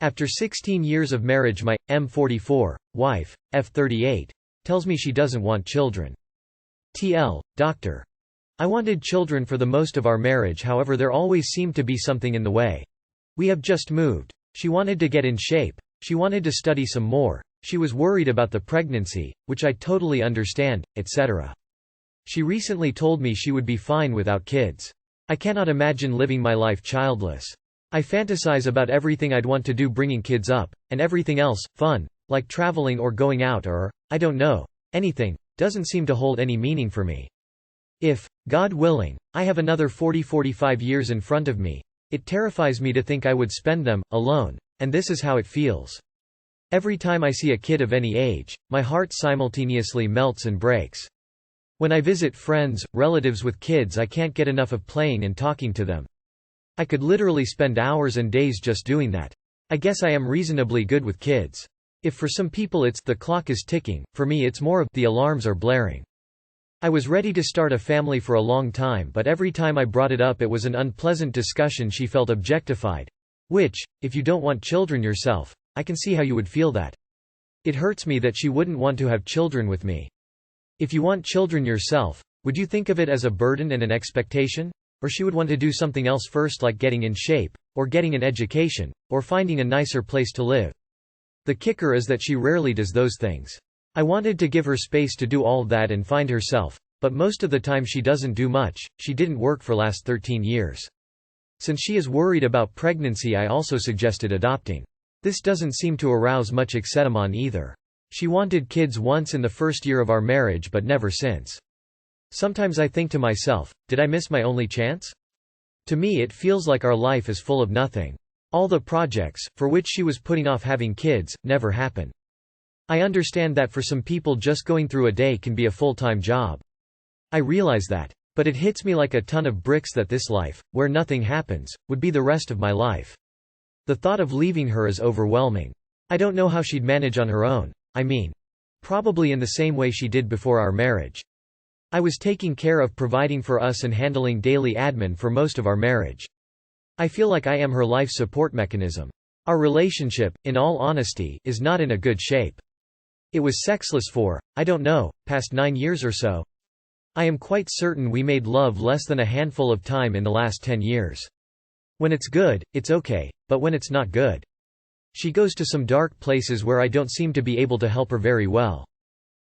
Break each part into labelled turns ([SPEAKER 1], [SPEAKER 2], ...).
[SPEAKER 1] After 16 years of marriage, my M44 wife, F38, tells me she doesn't want children. TL, doctor. I wanted children for the most of our marriage, however there always seemed to be something in the way. We have just moved. She wanted to get in shape. She wanted to study some more. She was worried about the pregnancy, which I totally understand, etc. She recently told me she would be fine without kids. I cannot imagine living my life childless. I fantasize about everything I'd want to do bringing kids up, and everything else, fun, like traveling or going out or, I don't know, anything, doesn't seem to hold any meaning for me. If, God willing, I have another 40–45 years in front of me, it terrifies me to think I would spend them, alone, and this is how it feels. Every time I see a kid of any age, my heart simultaneously melts and breaks. When I visit friends, relatives with kids, I can't get enough of playing and talking to them. I could literally spend hours and days just doing that. I guess I am reasonably good with kids. If for some people it's the clock is ticking, for me it's more of the alarms are blaring. I was ready to start a family for a long time, but every time I brought it up it was an unpleasant discussion. She felt objectified. Which, if you don't want children yourself, I can see how you would feel that. It hurts me that she wouldn't want to have children with me. If you want children yourself, would you think of it as a burden and an expectation? Or she would want to do something else first, like getting in shape, or getting an education, or finding a nicer place to live. The kicker is that she rarely does those things. I wanted to give her space to do all that and find herself, but most of the time she doesn't do much. She didn't work for last 13 years. Since she is worried about pregnancy, I also suggested adopting. This doesn't seem to arouse much excitement either. She wanted kids once in the first year of our marriage but never since. Sometimes I think to myself, did I miss my only chance? To me it feels like our life is full of nothing. All the projects, for which she was putting off having kids, never happen. I understand that for some people just going through a day can be a full-time job. I realize that. But it hits me like a ton of bricks that this life, where nothing happens, would be the rest of my life. The thought of leaving her is overwhelming. I don't know how she'd manage on her own. I mean, probably in the same way she did before our marriage. I was taking care of providing for us and handling daily admin for most of our marriage. I feel like I am her life support mechanism. Our relationship, in all honesty, is not in a good shape. It was sexless for, I don't know, past 9 years or so. I am quite certain we made love less than a handful of time in the last 10 years. When it's good, it's okay, but when it's not good. She goes to some dark places where I don't seem to be able to help her very well.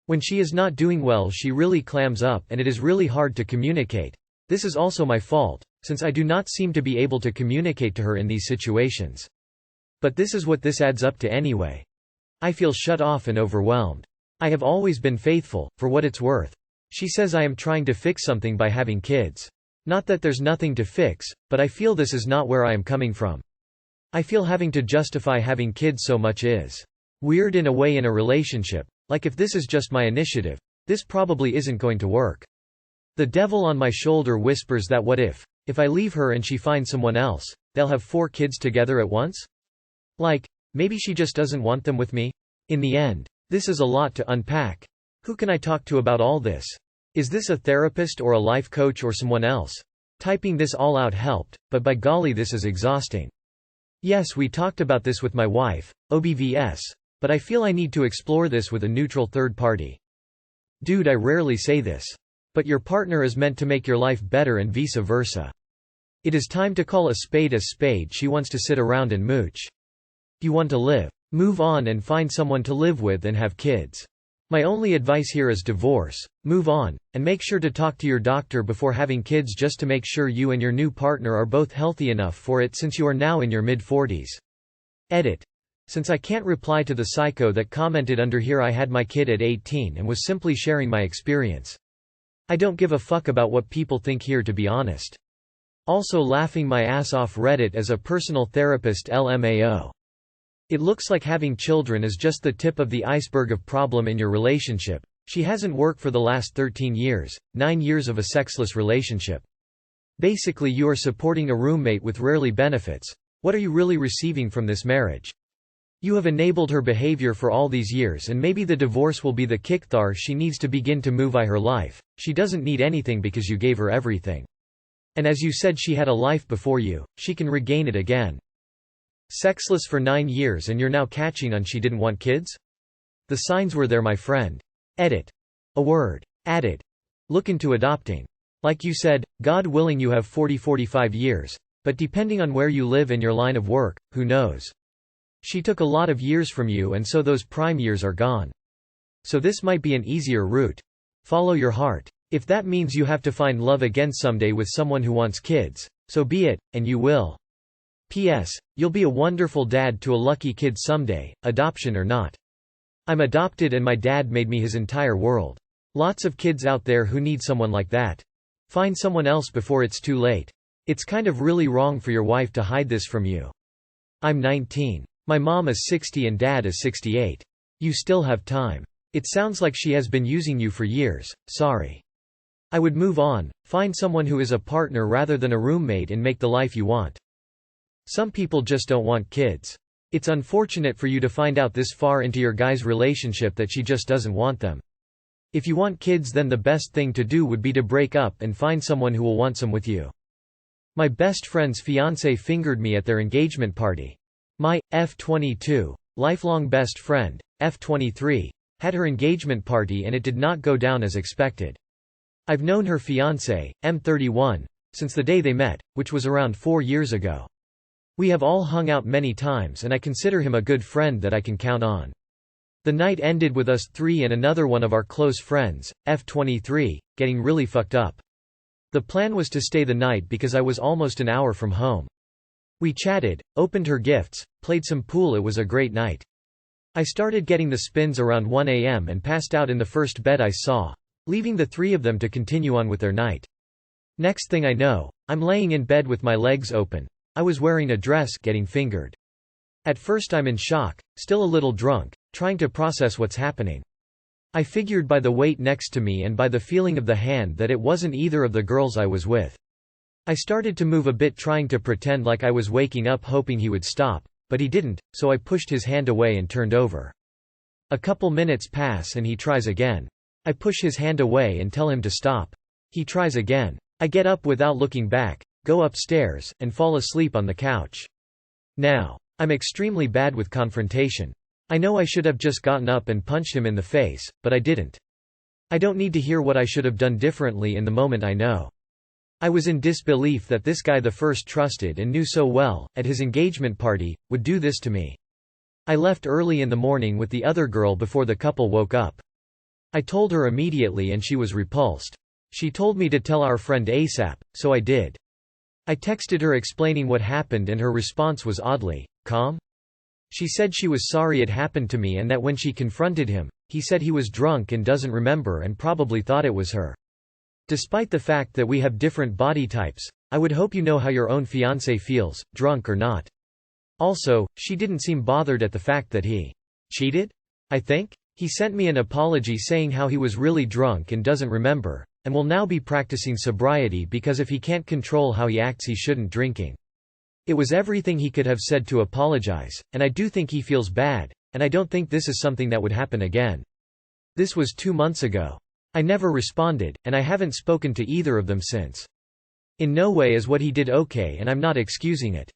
[SPEAKER 1] When she is not doing well, she really clams up and it is really hard to communicate. This is also my fault, since I do not seem to be able to communicate to her in these situations. But this is what this adds up to anyway. I feel shut off and overwhelmed. I have always been faithful, for what it's worth. She says I am trying to fix something by having kids. Not that there's nothing to fix, but I feel this is not where I am coming from. I feel having to justify having kids so much is weird in a way in a relationship, like if this is just my initiative, this probably isn't going to work. The devil on my shoulder whispers that what if I leave her and she finds someone else, they'll have 4 kids together at once? Like, maybe she just doesn't want them with me? In the end, this is a lot to unpack. Who can I talk to about all this? Is this a therapist or a life coach or someone else? Typing this all out helped, but by golly this is exhausting. Yes, we talked about this with my wife, OBVS, but I feel I need to explore this with a neutral third party. Dude, I rarely say this. But your partner is meant to make your life better and vice versa. It is time to call a spade a spade. She wants to sit around and mooch. You want to live. Move on and find someone to live with and have kids. My only advice here is divorce, move on, and make sure to talk to your doctor before having kids just to make sure you and your new partner are both healthy enough for it since you are now in your mid-40s. Edit. Since I can't reply to the psycho that commented under here, I had my kid at 18 and was simply sharing my experience. I don't give a fuck about what people think here, to be honest. Also laughing my ass off Reddit as a personal therapist LMAO. It looks like having children is just the tip of the iceberg of problem in your relationship. She hasn't worked for the last 13 years, 9 years of a sexless relationship. Basically you are supporting a roommate with rarely benefits. What are you really receiving from this marriage? You have enabled her behavior for all these years, and maybe the divorce will be the kickstart she needs to begin to move on her life. She doesn't need anything because you gave her everything. And as you said, she had a life before you, she can regain it again. Sexless for 9 years and you're now catching on she didn't want kids? The signs were there, my friend. Edit. A word. Add it. Look into adopting. Like you said, God willing you have 40–45 years. But depending on where you live and your line of work, who knows? She took a lot of years from you and so those prime years are gone. So this might be an easier route. Follow your heart. If that means you have to find love again someday with someone who wants kids, so be it, and you will. P.S. You'll be a wonderful dad to a lucky kid someday, adoption or not. I'm adopted and my dad made me his entire world. Lots of kids out there who need someone like that. Find someone else before it's too late. It's kind of really wrong for your wife to hide this from you. I'm 19. My mom is 60 and dad is 68. You still have time. It sounds like she has been using you for years, sorry. I would move on, find someone who is a partner rather than a roommate and make the life you want. Some people just don't want kids. It's unfortunate for you to find out this far into your guy's relationship that she just doesn't want them. If you want kids, then the best thing to do would be to break up and find someone who will want some with you. My best friend's fiancé fingered me at their engagement party. My F22, lifelong best friend, F23, had her engagement party and it did not go down as expected. I've known her fiancé, M31, since the day they met, which was around 4 years ago. We have all hung out many times and I consider him a good friend that I can count on. The night ended with us three and another one of our close friends, F23, getting really fucked up. The plan was to stay the night because I was almost an hour from home. We chatted, opened her gifts, played some pool. It was a great night. I started getting the spins around 1 a.m. and passed out in the first bed I saw, leaving the three of them to continue on with their night. Next thing I know, I'm laying in bed with my legs open. I was wearing a dress, getting fingered. At first I'm in shock, still a little drunk, trying to process what's happening. I figured by the weight next to me and by the feeling of the hand that it wasn't either of the girls I was with. I started to move a bit, trying to pretend like I was waking up, hoping he would stop, but he didn't, so I pushed his hand away and turned over. A couple minutes pass and he tries again. I push his hand away and tell him to stop. He tries again. I get up without looking back, go upstairs, and fall asleep on the couch. Now, I'm extremely bad with confrontation. I know I should have just gotten up and punched him in the face, but I didn't. I don't need to hear what I should have done differently in the moment. I know. I was in disbelief that this guy the first trusted and knew so well, at his engagement party, would do this to me. I left early in the morning with the other girl before the couple woke up. I told her immediately and she was repulsed. She told me to tell our friend ASAP, so I did. I texted her explaining what happened and her response was oddly calm. She said she was sorry it happened to me and that when she confronted him, he said he was drunk and doesn't remember and probably thought it was her. Despite the fact that we have different body types, I would hope you know how your own fiancé feels, drunk or not. Also, she didn't seem bothered at the fact that he cheated, I think? He sent me an apology saying how he was really drunk and doesn't remember, and will now be practicing sobriety because if he can't control how he acts he shouldn't drinking. It was everything he could have said to apologize, and I do think he feels bad, and I don't think this is something that would happen again. This was 2 months ago. I never responded, and I haven't spoken to either of them since. In no way is what he did okay, and I'm not excusing it.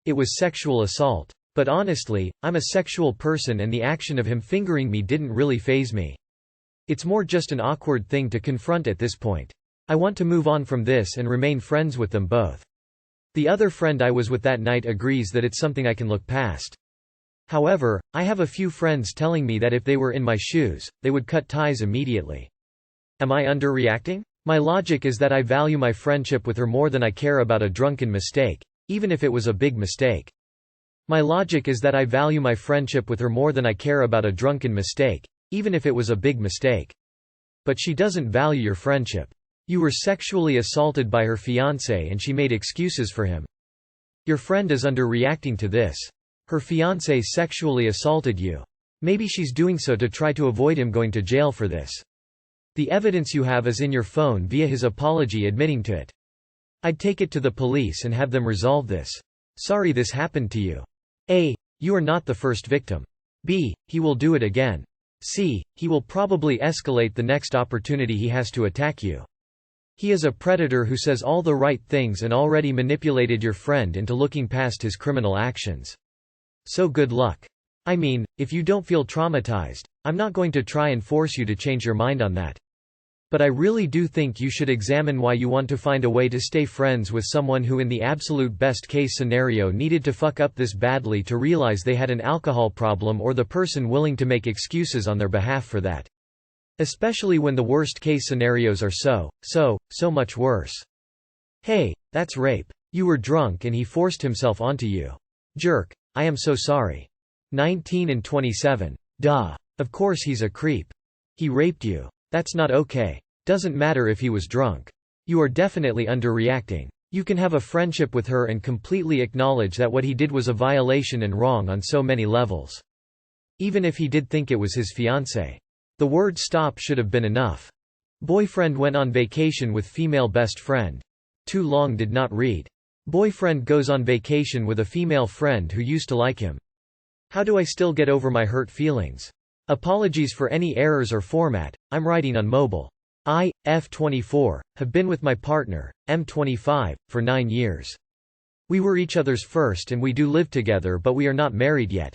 [SPEAKER 1] It was sexual assault. But honestly, I'm a sexual person and the action of him fingering me didn't really faze me. It's more just an awkward thing to confront at this point. I want to move on from this and remain friends with them both. The other friend I was with that night agrees that it's something I can look past. However, I have a few friends telling me that if they were in my shoes, they would cut ties immediately. Am I underreacting? My logic is that I value my friendship with her more than I care about a drunken mistake, even if it was a big mistake. My logic is that I value my friendship with her more than I care about a drunken mistake, even if it was a big mistake. But she doesn't value your friendship. You were sexually assaulted by her fiancé and she made excuses for him. Your friend is underreacting to this. Her fiancé sexually assaulted you. Maybe she's doing so to try to avoid him going to jail for this. The evidence you have is in your phone via his apology admitting to it. I'd take it to the police and have them resolve this. Sorry this happened to you. A. You are not the first victim. B. He will do it again. C. He will probably escalate the next opportunity he has to attack you. He is a predator who says all the right things and already manipulated your friend into looking past his criminal actions. So good luck. I mean, if you don't feel traumatized, I'm not going to try and force you to change your mind on that. But I really do think you should examine why you want to find a way to stay friends with someone who in the absolute best case scenario needed to fuck up this badly to realize they had an alcohol problem, or the person willing to make excuses on their behalf for that. Especially when the worst case scenarios are so much worse. Hey, that's rape. You were drunk and he forced himself onto you. Jerk. I am so sorry. 19 and 27. Duh. Of course he's a creep. He raped you. That's not okay. Doesn't matter if he was drunk. You are definitely underreacting. You can have a friendship with her and completely acknowledge that what he did was a violation and wrong on so many levels. Even if he did think it was his fiancée. The word stop should have been enough. Boyfriend went on vacation with female best friend. Too long did not read. Boyfriend goes on vacation with a female friend who used to like him. How do I still get over my hurt feelings? Apologies for any errors or format, I'm writing on mobile. I, F34, have been with my partner, M45, for 9 years. We were each other's first and we do live together, but we are not married yet.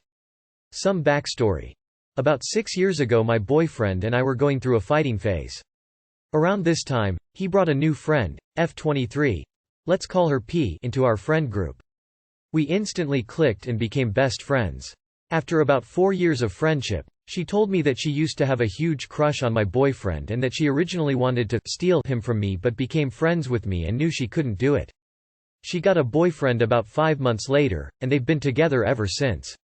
[SPEAKER 1] Some backstory. About 6 years ago my boyfriend and I were going through a fighting phase. Around this time, he brought a new friend, F23, let's call her P, into our friend group. We instantly clicked and became best friends. After about 4 years of friendship, she told me that she used to have a huge crush on my boyfriend and that she originally wanted to steal him from me but became friends with me and knew she couldn't do it. She got a boyfriend about 5 months later, and they've been together ever since.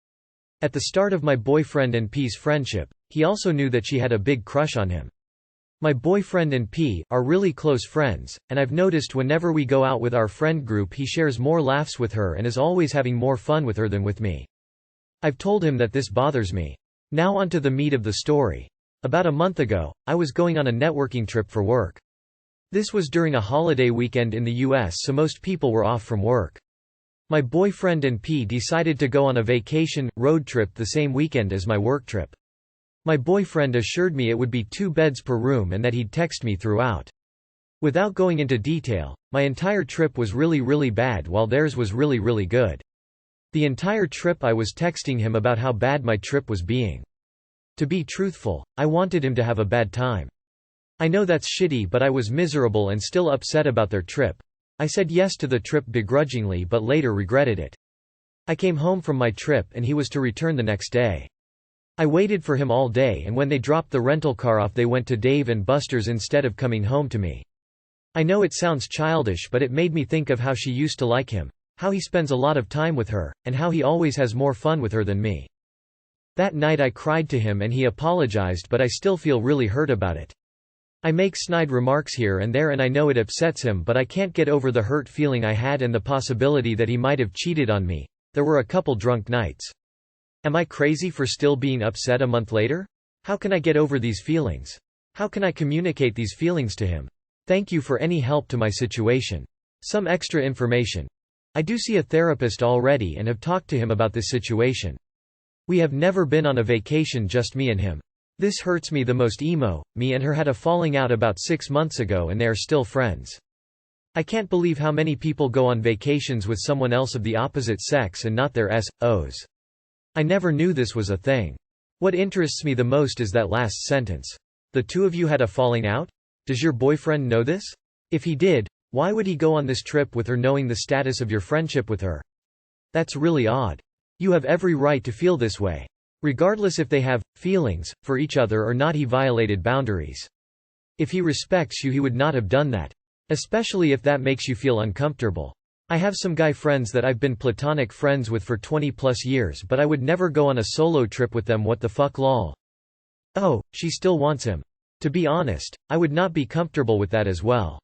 [SPEAKER 1] At the start of my boyfriend and P's friendship, he also knew that she had a big crush on him. My boyfriend and P are really close friends, and I've noticed whenever we go out with our friend group he shares more laughs with her and is always having more fun with her than with me. I've told him that this bothers me. Now onto the meat of the story. About a month ago, I was going on a networking trip for work. This was during a holiday weekend in the US, so most people were off from work. My boyfriend and P decided to go on a vacation, road trip the same weekend as my work trip. My boyfriend assured me it would be 2 beds per room and that he'd text me throughout. Without going into detail, my entire trip was really bad while theirs was really good. The entire trip I was texting him about how bad my trip was being. To be truthful, I wanted him to have a bad time. I know that's shitty, but I was miserable and still upset about their trip. I said yes to the trip begrudgingly but later regretted it. I came home from my trip and he was to return the next day. I waited for him all day, and when they dropped the rental car off they went to Dave & Buster's instead of coming home to me. I know it sounds childish, but it made me think of how she used to like him, how he spends a lot of time with her, and how he always has more fun with her than me. That night I cried to him and he apologized, but I still feel really hurt about it. I make snide remarks here and there and I know it upsets him, but I can't get over the hurt feeling I had and the possibility that he might have cheated on me. There were a couple drunk nights. Am I crazy for still being upset a month later? How can I get over these feelings? How can I communicate these feelings to him? Thank you for any help to my situation. Some extra information. I do see a therapist already and have talked to him about this situation. We have never been on a vacation, just me and him. This hurts me the most. Me and her had a falling out about 6 months ago and they are still friends. I can't believe how many people go on vacations with someone else of the opposite sex and not their SOs. I never knew this was a thing. What interests me the most is that last sentence. The two of you had a falling out? Does your boyfriend know this? If he did, why would he go on this trip with her knowing the status of your friendship with her? That's really odd. You have every right to feel this way. Regardless if they have feelings for each other or not, he violated boundaries. If he respects you, he would not have done that. Especially if that makes you feel uncomfortable. I have some guy friends that I've been platonic friends with for 20+ years, but I would never go on a solo trip with them. What the fuck, lol. Oh, she still wants him. To be honest, I would not be comfortable with that as well.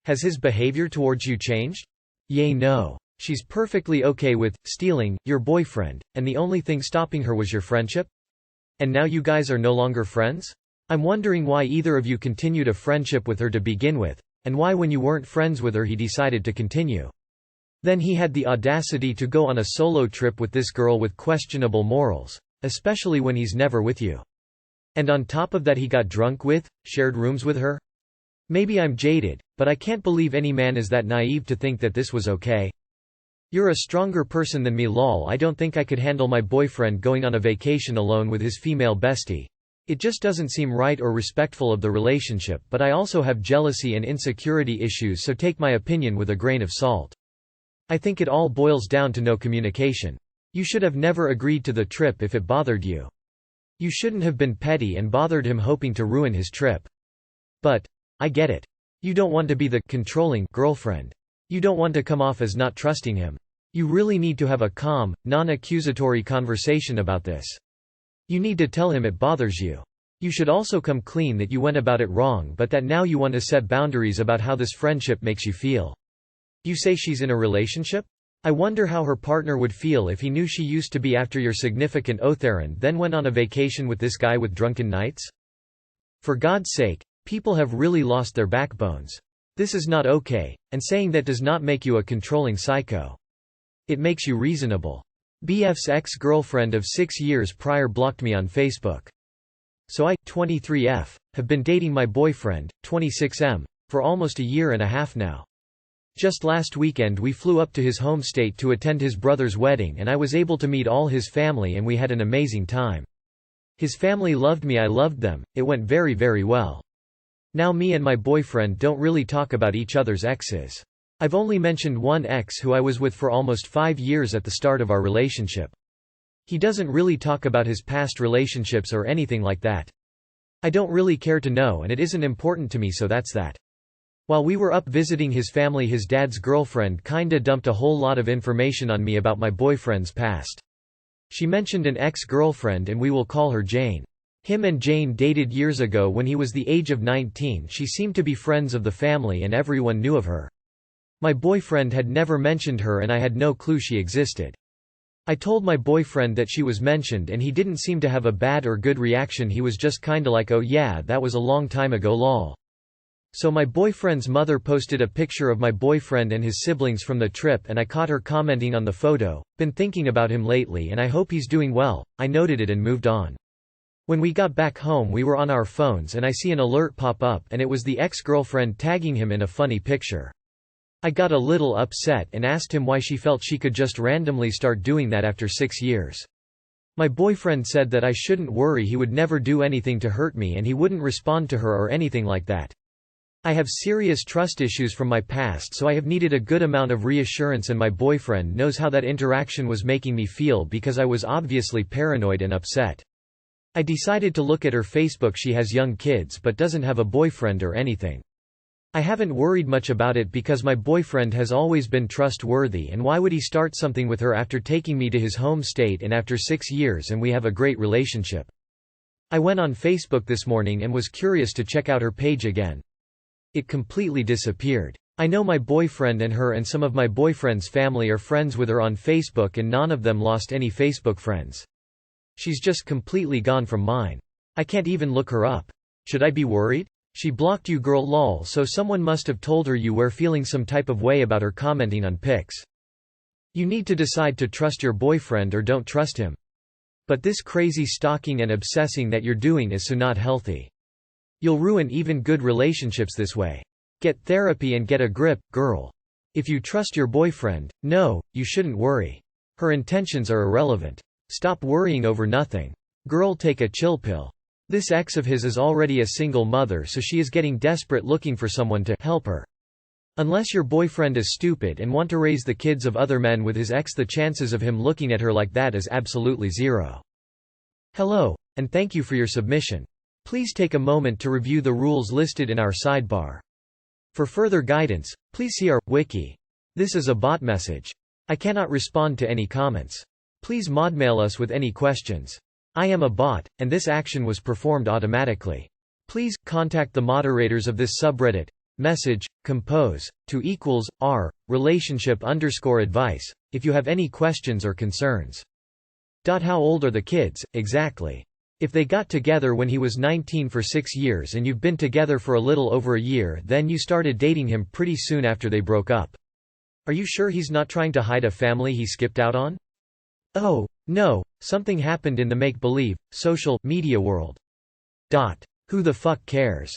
[SPEAKER 1] Has his behavior towards you changed? Yay, no. She's perfectly okay with stealing your boyfriend, and the only thing stopping her was your friendship? And now you guys are no longer friends? I'm wondering why either of you continued a friendship with her to begin with, and why when you weren't friends with her he decided to continue. Then he had the audacity to go on a solo trip with this girl with questionable morals, especially when he's never with you. And on top of that he got drunk with, shared rooms with her? Maybe I'm jaded, but I can't believe any man is that naive to think that this was okay. You're a stronger person than me lol. I don't think I could handle my boyfriend going on a vacation alone with his female bestie. It just doesn't seem right or respectful of the relationship, but I also have jealousy and insecurity issues, so take my opinion with a grain of salt. I think it all boils down to no communication. You should have never agreed to the trip if it bothered you. You shouldn't have been petty and bothered him hoping to ruin his trip. But I get it. You don't want to be the controlling girlfriend. You don't want to come off as not trusting him. You really need to have a calm, non-accusatory conversation about this. You need to tell him it bothers you. You should also come clean that you went about it wrong, but that now you want to set boundaries about how this friendship makes you feel. You say she's in a relationship? I wonder how her partner would feel if he knew she used to be after your significant other and then went on a vacation with this guy with drunken nights? For God's sake, people have really lost their backbones. This is not okay, and saying that does not make you a controlling psycho. It makes you reasonable. BF's ex-girlfriend of 6 years prior blocked me on Facebook. So I, 23F, have been dating my boyfriend, 26M, for almost a year and a half now. Just last weekend we flew up to his home state to attend his brother's wedding, and I was able to meet all his family and we had an amazing time. His family loved me, I loved them, it went very, very well. Now me and my boyfriend don't really talk about each other's exes. I've only mentioned one ex who I was with for almost 5 years at the start of our relationship. He doesn't really talk about his past relationships or anything like that. I don't really care to know, and it isn't important to me, so that's that. While we were up visiting his family, his dad's girlfriend kinda dumped a whole lot of information on me about my boyfriend's past. She mentioned an ex-girlfriend, and we will call her Jane. Him and Jane dated years ago when he was the age of 19. She seemed to be friends of the family and everyone knew of her. My boyfriend had never mentioned her and I had no clue she existed. I told my boyfriend that she was mentioned and he didn't seem to have a bad or good reaction, he was just kinda like, oh yeah, that was a long time ago lol. So my boyfriend's mother posted a picture of my boyfriend and his siblings from the trip and I caught her commenting on the photo, been thinking about him lately and I hope he's doing well. I noted it and moved on. When we got back home we were on our phones and I see an alert pop up and it was the ex-girlfriend tagging him in a funny picture. I got a little upset and asked him why she felt she could just randomly start doing that after 6 years. My boyfriend said that I shouldn't worry, he would never do anything to hurt me and he wouldn't respond to her or anything like that. I have serious trust issues from my past, so I have needed a good amount of reassurance and my boyfriend knows how that interaction was making me feel because I was obviously paranoid and upset. I decided to look at her Facebook. She has young kids but doesn't have a boyfriend or anything. I haven't worried much about it because my boyfriend has always been trustworthy, and why would he start something with her after taking me to his home state and after 6 years and we have a great relationship. I went on Facebook this morning and was curious to check out her page again. It completely disappeared. I know my boyfriend and her and some of my boyfriend's family are friends with her on Facebook and none of them lost any Facebook friends. She's just completely gone from mine. I can't even look her up. Should I be worried? She blocked you girl lol, so someone must have told her you were feeling some type of way about her commenting on pics. You need to decide to trust your boyfriend or don't trust him. But this crazy stalking and obsessing that you're doing is so not healthy. You'll ruin even good relationships this way. Get therapy and get a grip, girl. If you trust your boyfriend, no, you shouldn't worry. Her intentions are irrelevant. Stop worrying over nothing. Girl, take a chill pill. This ex of his is already a single mother, so she is getting desperate looking for someone to help her. Unless your boyfriend is stupid and want to raise the kids of other men with his ex, the chances of him looking at her like that is absolutely zero. Hello, and thank you for your submission. Please take a moment to review the rules listed in our sidebar. For further guidance, please see our wiki. This is a bot message. I cannot respond to any comments. Please modmail us with any questions. I am a bot, and this action was performed automatically. Please contact the moderators of this subreddit. Message compose to =r relationship_advice if you have any questions or concerns. How old are the kids exactly? If they got together when he was 19 for 6 years and you've been together for a little over a year, then you started dating him pretty soon after they broke up. Are you sure he's not trying to hide a family he skipped out on? Oh, no, something happened in the make-believe social media world. Who the fuck cares?